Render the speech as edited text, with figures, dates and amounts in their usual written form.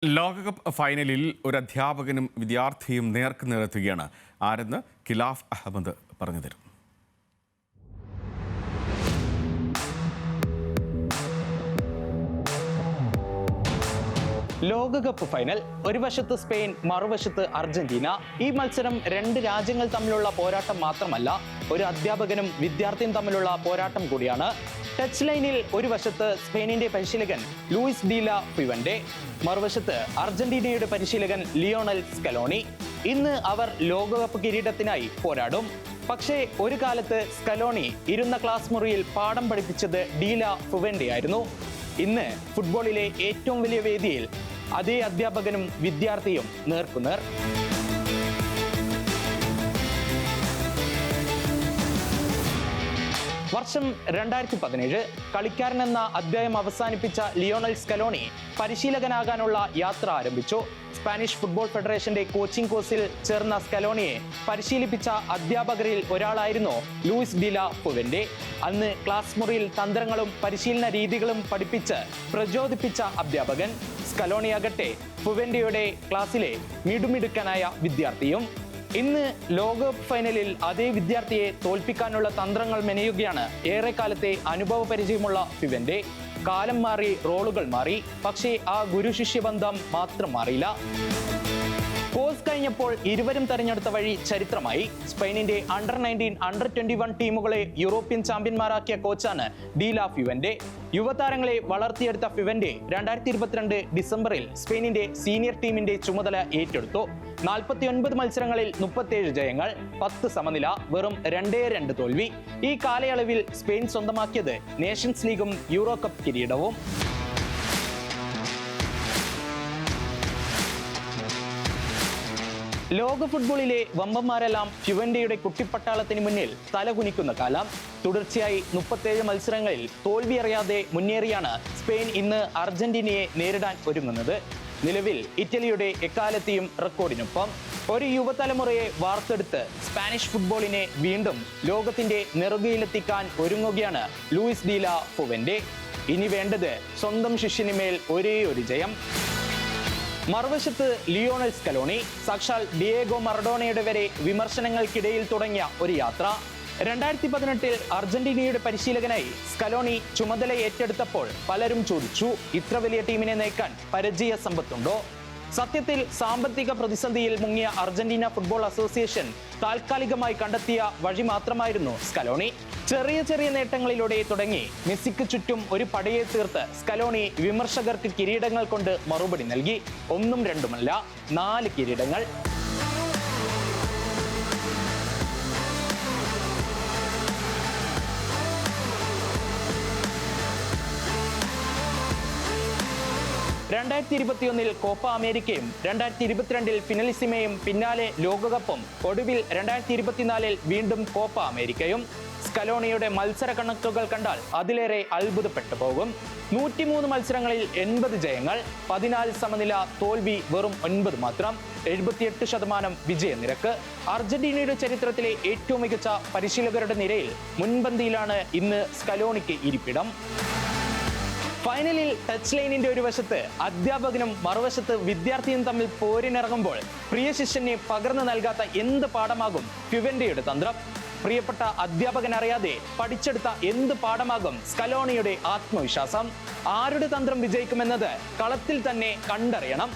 ലോകകപ്പ് ഫൈനലിൽ ഒരു അധ്യാപകനും വിദ്യാർത്ഥിയും നേർക്കുനേരെത്തുകയാണ്. ആരെന്ന് ഖിലാഫ് അഹമ്മദ് പറഞ്ഞു തരും. ലോകകപ്പ് ഫൈനൽ. ഒരു വശത്ത് സ്പെയിൻ, മറുവശത്ത് അർജന്റീന. ഈ മത്സരം രണ്ട് രാജ്യങ്ങൾ തമ്മിലുള്ള പോരാട്ടം മാത്രമല്ല, ഒരു അധ്യാപകനും വിദ്യാർത്ഥിയും തമ്മിലുള്ള പോരാട്ടം കൂടിയാണ്. ടച്ച് ലൈനിൽ ഒരു വശത്ത് സ്പെയിനിന്റെ പരിശീലകൻ ലൂയിസ് ഡി ലാ ഫുവെന്റെ, മറുവശത്ത് അർജന്റീനയുടെ പരിശീലകൻ ലിയോണൽ സ്കലോണി. ഇന്ന് അവർ ലോകകപ്പ് കിരീടത്തിനായി പോരാടും. പക്ഷേ ഒരു കാലത്ത് സ്കലോണി ഇരുന്ന ക്ലാസ് മുറിയിൽ പാഠം പഠിപ്പിച്ചത് ഡി ലാ ഫുവെന്റെ ആയിരുന്നു. ഇന്ന് ഫുട്ബോളിലെ ഏറ്റവും വലിയ വേദിയിൽ അതേ അധ്യാപകനും വിദ്യാർത്ഥിയും നേർക്കുനേർ. വർഷം 2017. കളിക്കാരനെന്ന അധ്യായം അവസാനിപ്പിച്ച ലിയോണൽ സ്കലോണി പരിശീലകനാകാനുള്ള യാത്ര ആരംഭിച്ചു. സ്പാനിഷ് ഫുട്ബോൾ ഫെഡറേഷന്റെ കോച്ചിംഗ് കോഴ്സിൽ ചേർന്ന സ്കലോണിയെ പരിശീലിപ്പിച്ച അധ്യാപകരിൽ ഒരാളായിരുന്നു ലൂയിസ് ഡി ലാ ഫുവെന്റെ. അന്ന് ക്ലാസ് മുറിയിൽ തന്ത്രങ്ങളും പരിശീലന രീതികളും പഠിപ്പിച്ച് പ്രചോദിപ്പിച്ച അധ്യാപകൻ. സ്കലോണിയാകട്ടെ ഫുവെന്റെയുടെ ക്ലാസ്സിലെ മിടുമിടുക്കനായ വിദ്യാർത്ഥിയും. ഇന്ന് ലോകകപ്പ് ഫൈനലിൽ അതേ വിദ്യാർത്ഥിയെ തോൽപ്പിക്കാനുള്ള തന്ത്രങ്ങൾ മെനയുകയാണ് ഏറെക്കാലത്തെ അനുഭവ പരിചയമുള്ള ഫുവെന്റെ. കാലം മാറി, റോളുകൾ മാറി, പക്ഷേ ആ ഗുരു ശിഷ്യ ബന്ധം മാത്രം മാറിയില്ല. കോഴ്സ് കഴിഞ്ഞപ്പോൾ ഇരുവരും തെരഞ്ഞെടുത്ത വഴി ചരിത്രമായി. സ്പെയിനിന്റെ അണ്ടർ-19, അണ്ടർ-21 ടീമുകളെ യൂറോപ്യൻ ചാമ്പ്യന്മാരാക്കിയ കോച്ചാണ് ഡി ലാ ഫുവെന്റെ. യുവതാരങ്ങളെ വളർത്തിയെടുത്ത ഫുവെന്റെ 2022 ഡിസംബറിൽ സ്പെയിനിന്റെ സീനിയർ ടീമിന്റെ ചുമതല ഏറ്റെടുത്തു. 49 മത്സരങ്ങളിൽ 37 ജയങ്ങൾ, 10 സമനില, വെറും 2-2 തോൽവി. ഈ കാലയളവിൽ സ്പെയിൻ സ്വന്തമാക്കിയത് നേഷൻസ് ലീഗും യൂറോ കപ്പ് കിരീടവും. ലോക ഫുട്ബോളിലെ വമ്പന്മാരെല്ലാം ഫുവെന്റെയുടെ കുട്ടിപ്പട്ടാളത്തിന് മുന്നിൽ തലകുനിക്കുന്ന കാലം. തുടർച്ചയായി 37 മത്സരങ്ങളിൽ തോൽവിയറിയാതെ മുന്നേറിയാണ് സ്പെയിൻ ഇന്ന് അർജന്റീനയെ നേരിടാൻ ഒരുങ്ങുന്നത്. നിലവിൽ ഇറ്റലിയുടെ എക്കാലത്തെയും റെക്കോർഡിനൊപ്പം ഒരു യുവതലമുറയെ വാർത്തെടുത്ത് സ്പാനിഷ് ഫുട്ബോളിനെ വീണ്ടും ലോകത്തിന്റെ നെറുകയിലെത്തിക്കാൻ ഒരുങ്ങുകയാണ് ലൂയിസ് ഡി ലാ ഫുവെന്റെ. ഇനി വേണ്ടത് സ്വന്തം ശിഷ്യനുമേൽ ഒരേ ഒരു ജയം. മറുവശത്ത് ലിയോണൽ സ്കലോണി. സാക്ഷാൽ ഡിയേഗോ മറഡോണയുടെ വരെ വിമർശനങ്ങൾക്കിടയിൽ തുടങ്ങിയ ഒരു യാത്ര. 2018 അർജന്റീനയുടെ പരിശീലകനായി സ്കലോണി ചുമതല ഏറ്റെടുത്തപ്പോൾ പലരും ചോദിച്ചു, ഇത്ര വലിയ ടീമിനെ നയിക്കാൻ പരിചയ സമ്പത്തുണ്ടോ? സത്യത്തിൽ സാമ്പത്തിക പ്രതിസന്ധിയിൽ മുങ്ങിയ അർജന്റീന ഫുട്ബോൾ അസോസിയേഷൻ താൽക്കാലികമായി കണ്ടെത്തിയ വഴി മാത്രമായിരുന്നു സ്കലോണി. ചെറിയ ചെറിയ നേട്ടങ്ങളിലൂടെ തുടങ്ങി മെസ്സിക്ക് ചുറ്റും ഒരു പടയെ തീർത്ത് സ്കലോണി വിമർശകർക്ക് കിരീടങ്ങൾ കൊണ്ട് മറുപടി നൽകി. 1ഉം 2ഉമല്ല, 4 കിരീടങ്ങൾ. ൽ കോപ്പ അമേരിക്കയും 2022 ഫിനലിസിമയും പിന്നാലെ ലോകകപ്പും ഒടുവിൽ 2024 വീണ്ടും കോപ്പ അമേരിക്കയും. സ്കലോണിയുടെ മത്സര കണക്കുകൾ കണ്ടാൽ അതിലേറെ അത്ഭുതപ്പെട്ടു പോകും. 103 മത്സരങ്ങളിൽ 80 ജയങ്ങൾ, 14 സമനില, തോൽവി വെറും 9 മാത്രം, 78% വിജയനിരക്ക്. അർജന്റീനയുടെ ചരിത്രത്തിലെ ഏറ്റവും മികച്ച പരിശീലകരുടെ നിരയിൽ മുൻപന്തിയിലാണ് ഇന്ന് സ്കലോണിക്ക് ഇരിപ്പിടം. ഫൈനലിൽ ടച്ച് ലൈനിന്റെ ഒരു വശത്ത് അധ്യാപകനും മറുവശത്ത് വിദ്യാർത്ഥിയും തമ്മിൽ പോരിനിറങ്ങുമ്പോൾ പ്രിയ ശിഷ്യനെ പകർന്നു നൽകാത്ത എന്ത് പാഠമാകും ഫുവെന്റെയുടെ തന്ത്രം? പ്രിയപ്പെട്ട അധ്യാപകൻ അറിയാതെ പഠിച്ചെടുത്ത എന്ത് പാഠമാകും സ്കലോണിയുടെ ആത്മവിശ്വാസം? ആരുടെ തന്ത്രം വിജയിക്കുമെന്നത് കളത്തിൽ തന്നെ കണ്ടറിയണം.